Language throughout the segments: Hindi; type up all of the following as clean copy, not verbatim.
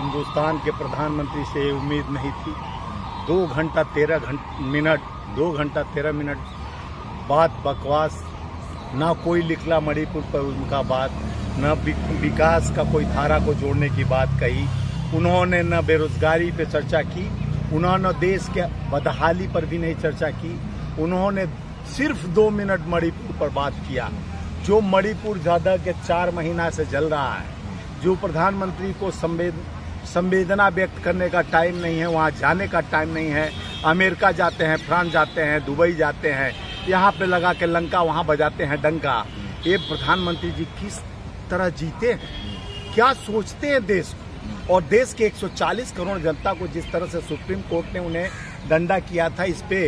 हिंदुस्तान के प्रधानमंत्री से उम्मीद नहीं थी। 2 घंटा 13 मिनट बात बकवास, ना कोई लिखला मणिपुर पर उनका बात, न विकास का कोई धारा को जोड़ने की बात कही उन्होंने, न बेरोजगारी पे चर्चा की उन्होंने, देश के बदहाली पर भी नहीं चर्चा की उन्होंने। सिर्फ 2 मिनट मणिपुर पर बात किया, जो मणिपुर ज़्यादा के 4 महीना से जल रहा है, जो प्रधानमंत्री को संवेदना व्यक्त करने का टाइम नहीं है, वहाँ जाने का टाइम नहीं है। अमेरिका जाते हैं, फ्रांस जाते हैं, दुबई जाते हैं, यहाँ पे लगा के लंका वहाँ बजाते हैं डंका। ये प्रधानमंत्री जी किस तरह जीते हैं, क्या सोचते हैं देश को, और देश के 140 करोड़ जनता को जिस तरह से सुप्रीम कोर्ट ने उन्हें डंडा किया था इस पे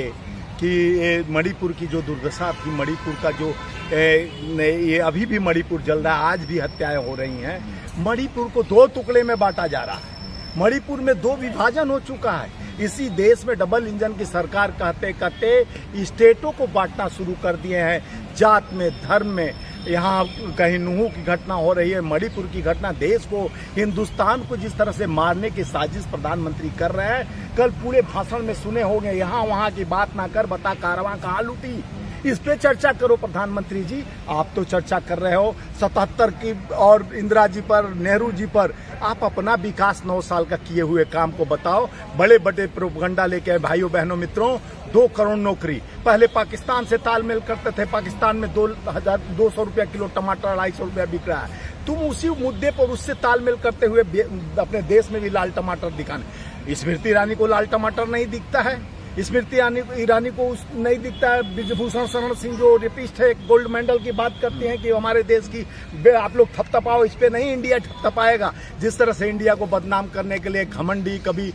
कि मणिपुर की जो दुर्दशा थी, मणिपुर का जो ये अभी भी मणिपुर जल रहा है, आज भी हत्याएं हो रही हैं। मणिपुर को 2 टुकड़े में बांटा जा रहा है, मणिपुर में 2 विभाजन हो चुका है। इसी देश में डबल इंजन की सरकार कहते कहते स्टेटों को बांटना शुरू कर दिए हैं, जात में, धर्म में। यहाँ कहीं नूह की घटना हो रही है, मणिपुर की घटना। देश को, हिंदुस्तान को जिस तरह से मारने की साजिश प्रधानमंत्री कर रहे हैं, कल पूरे भाषण में सुने होंगे, यहाँ वहाँ की बात ना कर, बता कारवां कहाँ लूटी। इस पे चर्चा करो प्रधानमंत्री जी। आप तो चर्चा कर रहे हो 77 की और इंदिरा जी पर, नेहरू जी पर। आप अपना विकास 9 साल का किए हुए काम को बताओ। बड़े बड़े प्रोपगंडा लेके आए भाइयों बहनों मित्रों। 2 करोड़ नौकरी, पहले पाकिस्तान से तालमेल करते थे, पाकिस्तान में 200 रुपया किलो टमाटर, 250 रुपया बिक रहा है। तुम उसी मुद्दे पर उससे तालमेल करते हुए अपने देश में भी लाल टमाटर दिखाने। स्मृति ईरानी को लाल टमाटर नहीं दिखता है, स्मृति ईरानी को नहीं दिखता है। ब्रिजभूषण शरण सिंह जो रेपिस्ट है, गोल्ड मेडल की बात करते हैं कि हमारे देश की आप लोग थपथपाओ, इस पे नहीं इंडिया थपथपाएगा। जिस तरह से इंडिया को बदनाम करने के लिए घमंडी, कभी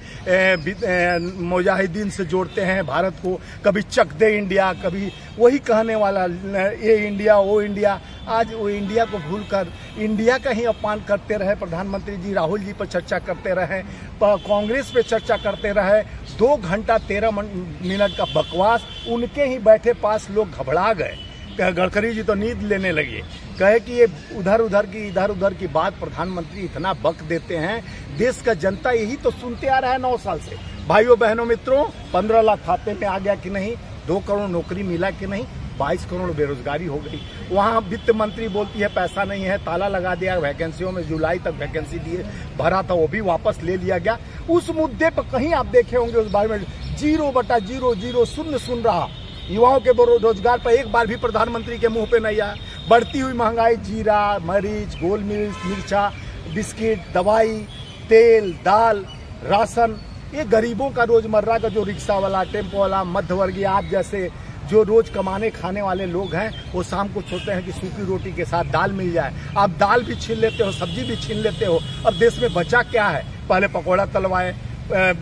मुजाहिदीन से जोड़ते हैं भारत को, कभी चक दे इंडिया, कभी वही कहने वाला ये इंडिया वो इंडिया। आज वो इंडिया को भूलकर इंडिया का ही अपमान करते रहे प्रधानमंत्री जी। राहुल जी पर चर्चा करते रहे, कांग्रेस पे चर्चा करते रहे। 2 घंटा 13 मिनट का बकवास, उनके ही बैठे पास लोग घबरा गए। गडकरी जी तो नींद लेने लगे, कहे कि ये इधर उधर की बात प्रधानमंत्री इतना बक देते हैं। देश का जनता यही तो सुनते आ रहा है 9 साल से। भाइयों बहनों मित्रों, 15 लाख खाते में आ गया कि नहीं, 2 करोड़ नौकरी मिला कि नहीं, 22 करोड़ बेरोजगारी हो गई। वहाँ वित्त मंत्री बोलती है पैसा नहीं है, ताला लगा दिया वैकेंसियों में, जुलाई तक वैकेंसी दिए भरा था, वो भी वापस ले लिया गया। उस मुद्दे पर कहीं आप देखे होंगे उस बारे में 0/000 शून्य सुन रहा। युवाओं के रोजगार पर एक बार भी प्रधानमंत्री के मुंह पे नहीं आया। बढ़ती हुई महंगाई, जीरा, मरीच, गोल मिर्चा, बिस्किट, दवाई, तेल, दाल, राशन, ये गरीबों का रोजमर्रा का जो रिक्शा वाला, टेम्पो वाला, मध्यवर्गीय आप जैसे जो रोज कमाने खाने वाले लोग हैं, वो शाम को सोचते हैं कि सूखी रोटी के साथ दाल मिल जाए। आप दाल भी छीन लेते हो, सब्जी भी छीन लेते हो। अब देश में बचा क्या है? पहले पकौड़ा तलवाए,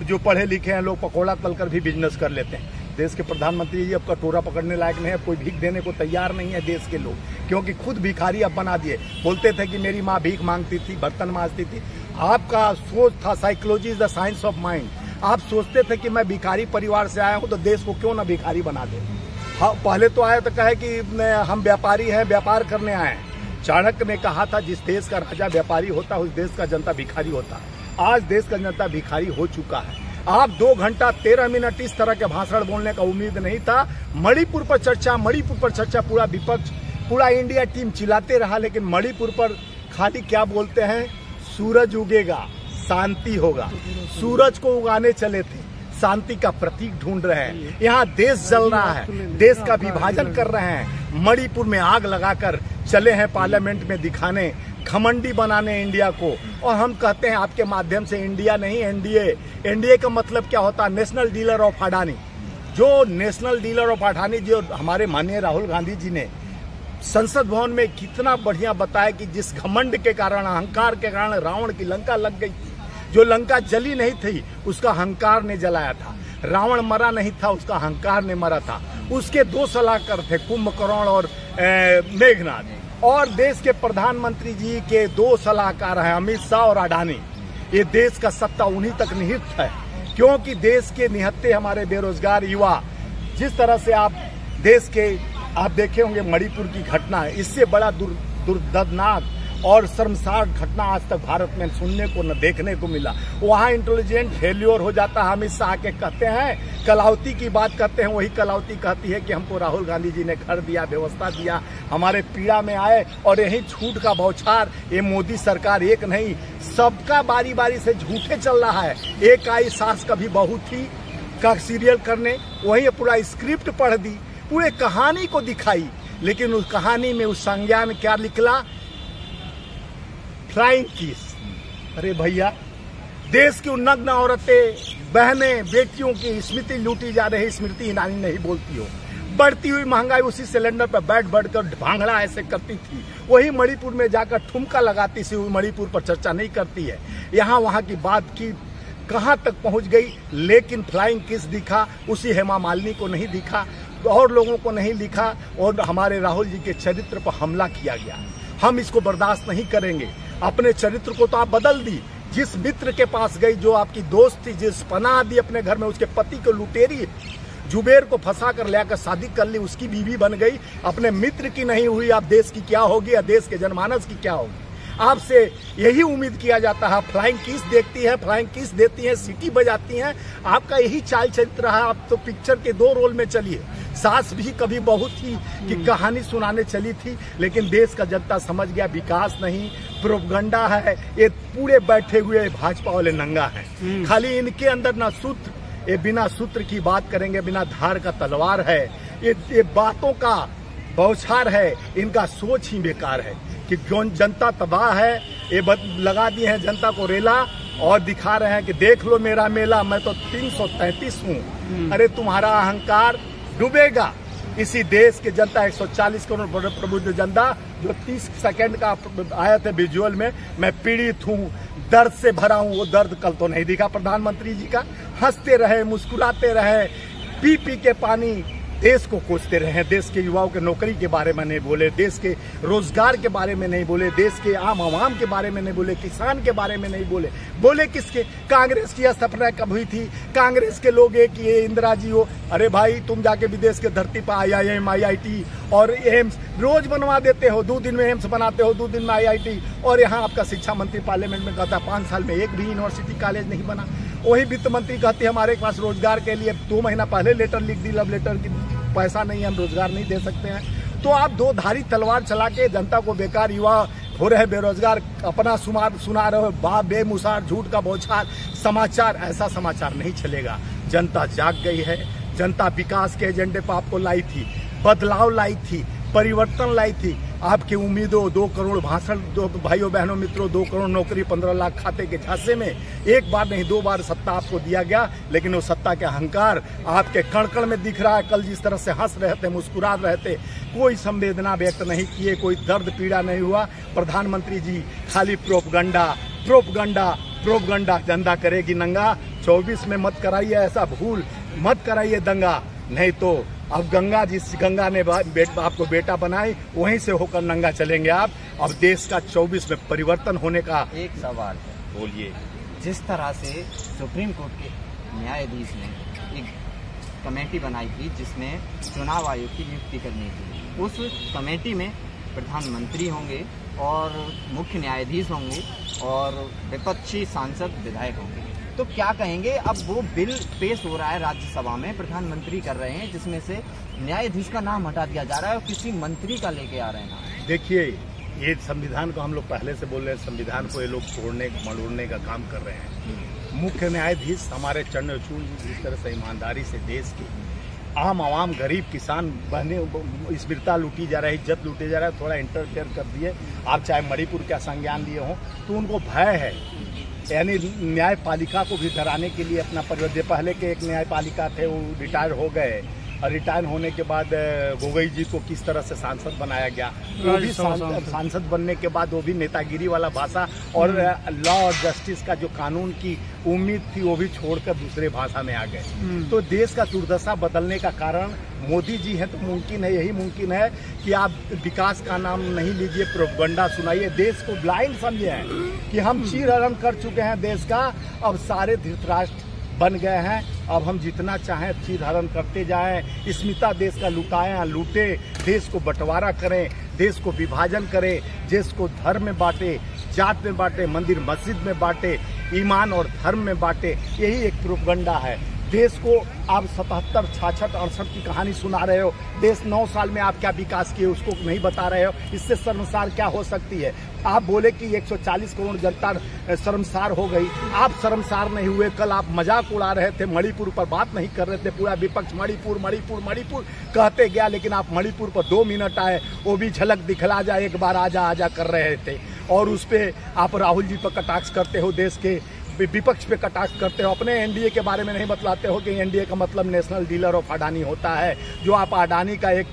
जो पढ़े लिखे हैं लोग पकौड़ा तलकर भी बिजनेस कर लेते हैं। देश के प्रधानमंत्री जी अब कटोरा पकड़ने लायक नहीं है, कोई भीख देने को तैयार नहीं है देश के लोग, क्योंकि खुद भिखारी अब बना दिए। बोलते थे कि मेरी माँ भीख मांगती थी, बर्तन मांजती थी। आपका सोच था, psychology is the science of mind. आप सोचते थे कि मैं भिखारी परिवार से आया हूँ तो देश को क्यों ना भिखारी बना दे। हाँ, पहले तो आए तो कहे कि हम व्यापारी हैं, व्यापार करने आए हैं। चाणक्य ने कहा था जिस देश का राजा व्यापारी होता है उस देश का जनता भिखारी होता है। आज देश का जनता भिखारी हो चुका है। आप 2 घंटा 13 मिनट इस तरह के भाषण बोलने का उम्मीद नहीं था। मणिपुर पर चर्चा, पूरा विपक्ष, पूरा इंडिया टीम चिल्लाते रहा, लेकिन मणिपुर पर खाली क्या बोलते हैं, सूरज उगेगा, शांति होगा। सूरज को उगाने चले थे, शांति का प्रतीक ढूंढ रहे हैं। यहाँ देश जल रहा है, देश का विभाजन कर रहे हैं। मणिपुर में आग लगाकर चले हैं पार्लियामेंट में दिखाने, घमंडी बनाने इंडिया को। और हम कहते हैं आपके माध्यम से इंडिया नहीं, एनडीए। एनडीए का मतलब क्या होता है? National dealer of Adani. जो नेशनल डीलर ऑफ अडानी जो हमारे माननीय राहुल गांधी जी ने संसद भवन में कितना बढ़िया बताया कि जिस घमंड के कारण, अहंकार के कारण रावण की लंका लग गई थी। जो लंका जली नहीं थी उसका अहंकार ने जलाया था। रावण मरा नहीं था, उसका अहंकार ने मरा था। उसके 2 सलाहकार थे, कुंभकर्ण और मेघनाथ। और देश के प्रधानमंत्री जी के 2 सलाहकार हैं, अमित शाह और अडानी। ये देश का सत्ता उन्हीं तक निहित है, क्योंकि देश के निहत्ते हमारे बेरोजगार युवा। जिस तरह से आप देश के आप देखे होंगे मणिपुर की घटना है, इससे बड़ा दुर्दर्दनाक और शर्मसार घटना आज तक भारत में सुनने को न देखने को मिला। वहाँ इंटेलिजेंट फेल्योर हो जाता है। अमित शाह के कहते हैं, कलावती की बात करते हैं, वही कलावती कहती है कि हमको राहुल गांधी जी ने घर दिया, व्यवस्था दिया, हमारे पीड़ा में आए, और यही झूठ का बौछार ये मोदी सरकार एक नहीं सबका बारी बारी से झूठे चल रहा है। एक आई सास कभी बहू थी का सीरियल करने, वही पूरा स्क्रिप्ट पढ़ दी, पूरे कहानी को दिखाई, लेकिन उस कहानी में उस संज्ञान में क्या निकला? Flying kiss. अरे भैया, देश की नग्न औरतें, बहनें, बेटियों की स्मृति लूटी जा रही, स्मृति ईरानी नहीं बोलती हो। बढ़ती हुई महंगाई उसी सिलेंडर पर बैठ कर भांगड़ा ऐसे करती थी, वही मणिपुर में जाकर ठुमका लगाती थी, मणिपुर पर चर्चा नहीं करती है। यहाँ वहाँ की बात की कहाँ तक पहुँच गई, लेकिन फ्लाइंग किस दिखा, उसी हेमा मालिनी को नहीं दिखा, और लोगों को नहीं लिखा, और हमारे राहुल जी के चरित्र पर हमला किया गया। हम इसको बर्दाश्त नहीं करेंगे। अपने चरित्र को तो आप बदल दी। जिस मित्र के पास गई, जो आपकी दोस्त थी, जिस पनाह दी अपने घर में, उसके पति को लुटेरी जुबेर को फंसा कर लेकर शादी कर ली, उसकी बीवी बन गई, अपने मित्र की नहीं हुई, आप देश की क्या होगी या देश के जनमानस की क्या होगी? आपसे यही उम्मीद किया जाता है। फ्लाइंग किस देखती है, फ्लाइंग किस देती है, सीटी बजाती हैं, आपका यही चाल चरित्र है। आप तो पिक्चर के 2 रोल में चलिए। सास भी कभी बहू थी कि कहानी सुनाने चली थी, लेकिन देश का जनता समझ गया विकास नहीं, प्रोपगंडा है। ये पूरे बैठे हुए भाजपा वाले नंगा हैं। खाली इनके अंदर ना सूत्र, ये बिना सूत्र की बात करेंगे, बिना धार का तलवार है। ये बातों का बौछार है, इनका सोच ही बेकार है कि क्यों जनता तबाह है। ये लगा दिए हैं जनता को रेला और दिखा रहे हैं कि देख लो मेरा मेला, मैं तो 333 हूँ। अरे तुम्हारा अहंकार डूबेगा। इसी देश के जनता 140 करोड़ प्रबुद्ध जनता, जो 30 सेकंड का आया था विजुअल में, मैं पीड़ित हूँ, दर्द से भरा हूँ, वो दर्द कल तो नहीं दिखा प्रधानमंत्री जी का। हंसते रहे, मुस्कुराते रहे, पी पी के पानी देश को कोसते रहे। देश के युवाओं के नौकरी के बारे में नहीं बोले, देश के रोजगार के बारे में नहीं बोले, देश के आम आवाम के बारे में नहीं बोले, किसान के बारे में नहीं बोले। बोले किसके? कांग्रेस की स्थापना कब हुई थी? कांग्रेस के लोग एक ये इंदिरा जी हो। अरे भाई, तुम जाके विदेश के धरती पर IIM, IIT और एम्स रोज बनवा देते हो। 2 दिन में एम्स बनाते हो, 2 दिन में IIT, और यहाँ आपका शिक्षा मंत्री पार्लियामेंट में कहता है 5 साल में एक भी यूनिवर्सिटी कॉलेज नहीं बना। वही वित्त मंत्री कहते हैं हमारे पास रोजगार के लिए 2 महीना पहले लेटर लिख दी, लव लेटर की पैसा नहीं, हम रोजगार नहीं दे सकते हैं। तो आप 2 धारी तलवार चला के जनता को, बेकार युवा हो रहे बेरोजगार, अपना सुना रहे हो बेमुसार झूठ का बौछार समाचार। ऐसा समाचार नहीं चलेगा। जनता जाग गई है। जनता विकास के एजेंडे पर आपको लाई थी, बदलाव लाई थी, परिवर्तन लाई थी। आपकी उम्मीदों 2 करोड़ भाषण, 2 भाइयों बहनों मित्रों, 2 करोड़ नौकरी, 15 लाख खाते के झांसे में एक बार नहीं 2 बार सत्ता आपको दिया गया, लेकिन वो सत्ता के अहंकार आपके कण कण में दिख रहा है। कल जिस तरह से हंस रहे थे, मुस्कुरा रहे थे, कोई संवेदना व्यक्त नहीं किए, कोई दर्द पीड़ा नहीं हुआ। प्रधानमंत्री जी खाली प्रोपगंडा प्रोपगंडा प्रोपगंडा। जनता करेगी नंगा। 24 में मत कराइए ऐसा भूल, मत कराइए दंगा, नहीं तो अब गंगा, जिस गंगा ने आपको बेटा बनाई, वहीं से होकर नंगा चलेंगे आप। अब देश का 24 में परिवर्तन होने का एक सवाल है। बोलिए। जिस तरह से सुप्रीम कोर्ट के न्यायाधीश ने एक कमेटी बनाई थी जिसमें चुनाव आयोग की नियुक्ति करनी थी, उस कमेटी में प्रधानमंत्री होंगे और मुख्य न्यायाधीश होंगे और विपक्षी सांसद विधायक होंगे, तो क्या कहेंगे? अब वो बिल पेश हो रहा है राज्यसभा में, प्रधानमंत्री कर रहे हैं, जिसमें से न्यायाधीश का नाम हटा दिया जा रहा है और किसी मंत्री का लेके आ रहे हैं। देखिए, ये संविधान को हम लोग पहले से बोल रहे हैं, संविधान को ये लोग तोड़ने मरोड़ने का काम कर रहे हैं। मुख्य न्यायाधीश हमारे चरणचूड़ जिस तरह से ईमानदारी से देश की आम आवाम, गरीब किसान बहने स्मृता लूटी जा रही है, इज्जत लूटी जा रहा है, थोड़ा इंटरफेयर कर दिए। आप चाहे मणिपुर का संज्ञान लिए हों, तो उनको भय है, यानी न्यायपालिका को भी डराने के लिए अपना परिवर्तन। पहले के एक न्यायपालिका थे, वो रिटायर हो गए, और रिटायर होने के बाद गोगोई जी को किस तरह से सांसद बनाया गया, वो भी सांसद बनने के बाद वो भी नेतागिरी वाला भाषा और लॉ और जस्टिस का जो कानून की उम्मीद थी, वो भी छोड़कर दूसरे भाषा में आ गए। तो देश का दुर्दशा बदलने का कारण मोदी जी हैं। तो मुमकिन है, यही मुमकिन है कि आप विकास का नाम नहीं लीजिए, प्रोपगंडा सुनाइए, देश को ब्लाइंड समझे हैं कि हम चीरहरण कर चुके हैं देश का, अब सारे धृतराष्ट्र बन गए हैं, अब हम जितना चाहें चीरहरण करते जाएं, स्मिता देश का लुटाएं, लूटे, देश को बंटवारा करें, देश को विभाजन करें, देश को धर्म में बांटे, जात में बांटे, मंदिर मस्जिद में बांटे, ईमान और धर्म में बांटे, यही एक प्रोपगंडा है। देश को आप 77, 66, 68 की कहानी सुना रहे हो। देश 9 साल में आप क्या विकास किए उसको नहीं बता रहे हो। इससे शर्मसार क्या हो सकती है? आप बोले कि 140 करोड़ जनता शर्मसार हो गई, आप शर्मसार नहीं हुए। कल आप मजाक उड़ा रहे थे, मणिपुर पर बात नहीं कर रहे थे। पूरा विपक्ष मणिपुर मणिपुर मणिपुर कहते गया, लेकिन आप मणिपुर पर 2 मिनट आए, वो भी झलक दिखला जा, एक बार आजा आजा कर रहे थे। और उस पर आप राहुल जी पर कटाक्ष करते हो, देश के विपक्ष पे कटाक्ष करते हो। अपने एनडीए के बारे में नहीं बतलाते हो कि एनडीए का मतलब नेशनल डीलर ऑफ अडानी होता है। जो आप अडानी का एक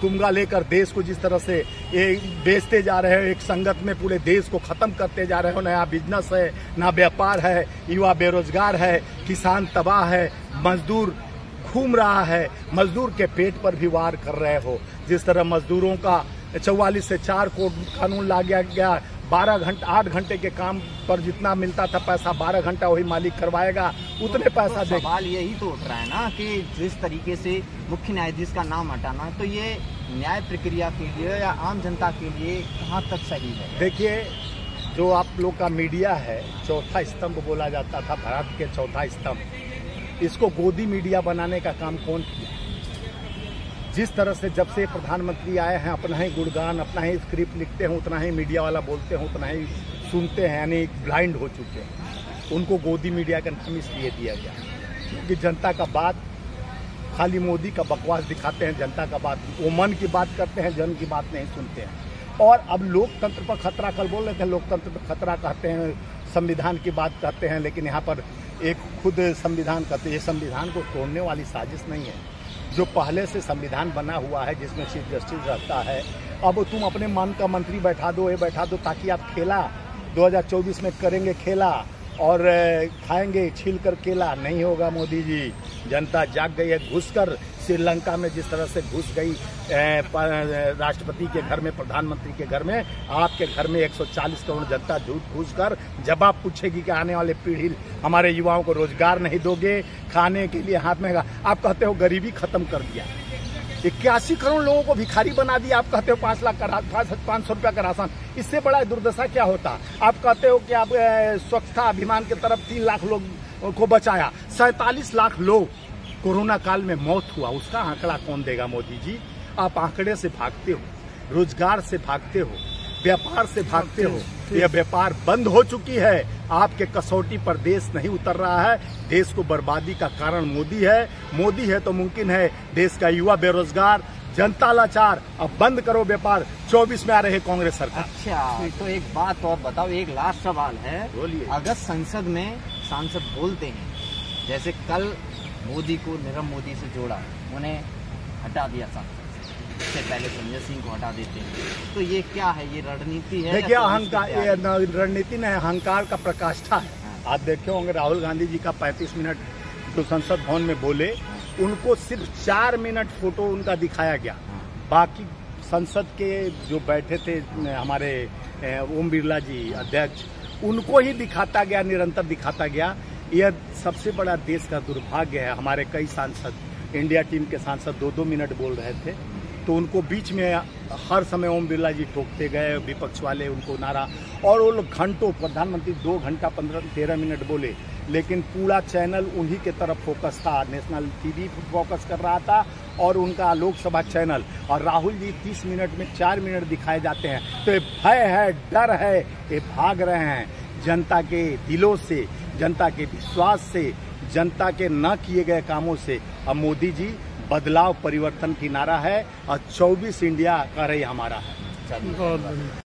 तुंगा लेकर देश को जिस तरह से बेचते जा रहे हो, एक संगत में पूरे देश को खत्म करते जा रहे हो। नया बिजनेस है, ना व्यापार है, युवा बेरोजगार है, किसान तबाह है, मजदूर घूम रहा है, मजदूर के पेट पर भी वार कर रहे हो। जिस तरह मजदूरों का 44 से 4 कानून ला गया 8 घंटे के काम पर जितना मिलता था पैसा 12 घंटा वही मालिक करवाएगा, उतने पैसा दे। सवाल यही तो उठ रहा है ना कि जिस तरीके से मुख्य न्यायाधीश का नाम हटाना, तो ये न्याय प्रक्रिया के लिए या आम जनता के लिए कहाँ तक सही है? देखिए, जो आप लोग का मीडिया है, चौथा स्तंभ बोला जाता था, भारत के चौथा स्तंभ, इसको गोदी मीडिया बनाने का काम कौन किया? जिस तरह से जब से प्रधानमंत्री आए हैं, अपना ही गुणगान, अपना ही स्क्रिप्ट लिखते हैं, उतना ही मीडिया वाला बोलते हैं, उतना ही सुनते हैं, यानी ब्लाइंड हो चुके हैं। उनको गोदी मीडिया का नाम इसलिए दिया गया क्योंकि जनता का बात, खाली मोदी का बकवास दिखाते हैं, जनता का बात, वो मन की बात करते हैं, जन की बात नहीं सुनते हैं। और अब लोकतंत्र पर खतरा, कल बोल रहे थे लोकतंत्र पर खतरा कहते हैं, संविधान की बात करते हैं, लेकिन यहाँ पर एक खुद संविधान कहते हैं। ये संविधान को तोड़ने वाली साजिश नहीं है। जो पहले से संविधान बना हुआ है जिसमें चीफ जस्टिस रहता है, अब तुम अपने मन का मंत्री बैठा दो, ये बैठा दो, ताकि आप खेला 2024 में करेंगे खेला और खाएंगे छील कर केला। नहीं होगा मोदी जी, जनता जाग गई है। घुसकर श्रीलंका में जिस तरह से घुस गई राष्ट्रपति के घर में, प्रधानमंत्री के घर में, आपके घर में 140 करोड़ जनता घुसकर जवाब पूछेगी कि आने वाले पीढ़ी हमारे युवाओं को रोजगार नहीं दोगे, खाने के लिए हाथ में। आप कहते हो गरीबी खत्म कर दिया, 81 करोड़ लोगों को भिखारी बना दिया। आप कहते हो 5 लाख का 500 रुपया का राशन। इससे बड़ा दुर्दशा क्या होता? आप कहते हो कि आप स्वच्छता अभियान की तरफ 3 लाख लोग को बचाया, 47 लाख लोग कोरोना काल में मौत हुआ। उसका आंकड़ा कौन देगा? मोदी जी, आप आंकड़े से भागते हो, रोजगार से भागते हो, व्यापार से भागते हो। यह व्यापार बंद हो चुकी है। आपके कसौटी पर देश नहीं उतर रहा है। देश को बर्बादी का कारण मोदी है। मोदी है तो मुमकिन है देश का युवा बेरोजगार, जनता लाचार। अब बंद करो व्यापार। 24 में आ रहे कांग्रेस सरकार। अच्छा, तो एक बात और बताओ, एक लास्ट सवाल है। बोलिए। अगर संसद में सांसद बोलते हैं, जैसे कल मोदी को नीरव मोदी से जोड़ा, उन्हें हटा दिया सांसद, इससे पहले संजय सिंह को हटा देते हैं, तो ये क्या है? ये रणनीति है? देखिए, अहंकार, ये रणनीति नहीं, अहंकार का प्रकाष्ठा है। आप देखे होंगे राहुल गांधी जी का 35 मिनट जो संसद भवन में बोले, उनको सिर्फ 4 मिनट फोटो उनका दिखाया गया। बाकी संसद के जो बैठे थे हमारे ओम बिरला जी अध्यक्ष, उनको ही दिखाता गया, निरंतर दिखाता गया। यह सबसे बड़ा देश का दुर्भाग्य है। हमारे कई सांसद, इंडिया टीम के सांसद 2-2 मिनट बोल रहे थे, तो उनको बीच में हर समय ओम बिरला जी टोकते गए, विपक्ष वाले उनको नारा, और वो लोग घंटों, प्रधानमंत्री 2 घंटा 15-13 मिनट बोले, लेकिन पूरा चैनल उन्हीं के तरफ फोकस था। नेशनल टीवी फोकस कर रहा था और उनका लोकसभा चैनल। और राहुल जी 30 मिनट में 4 मिनट दिखाए जाते हैं। तो ये भय है, डर है, ये भाग रहे हैं जनता के दिलों से, जनता के विश्वास से, जनता के न किए गए कामों से। अब मोदी जी बदलाव परिवर्तन की नारा है और 24 इंडिया का रही हमारा है।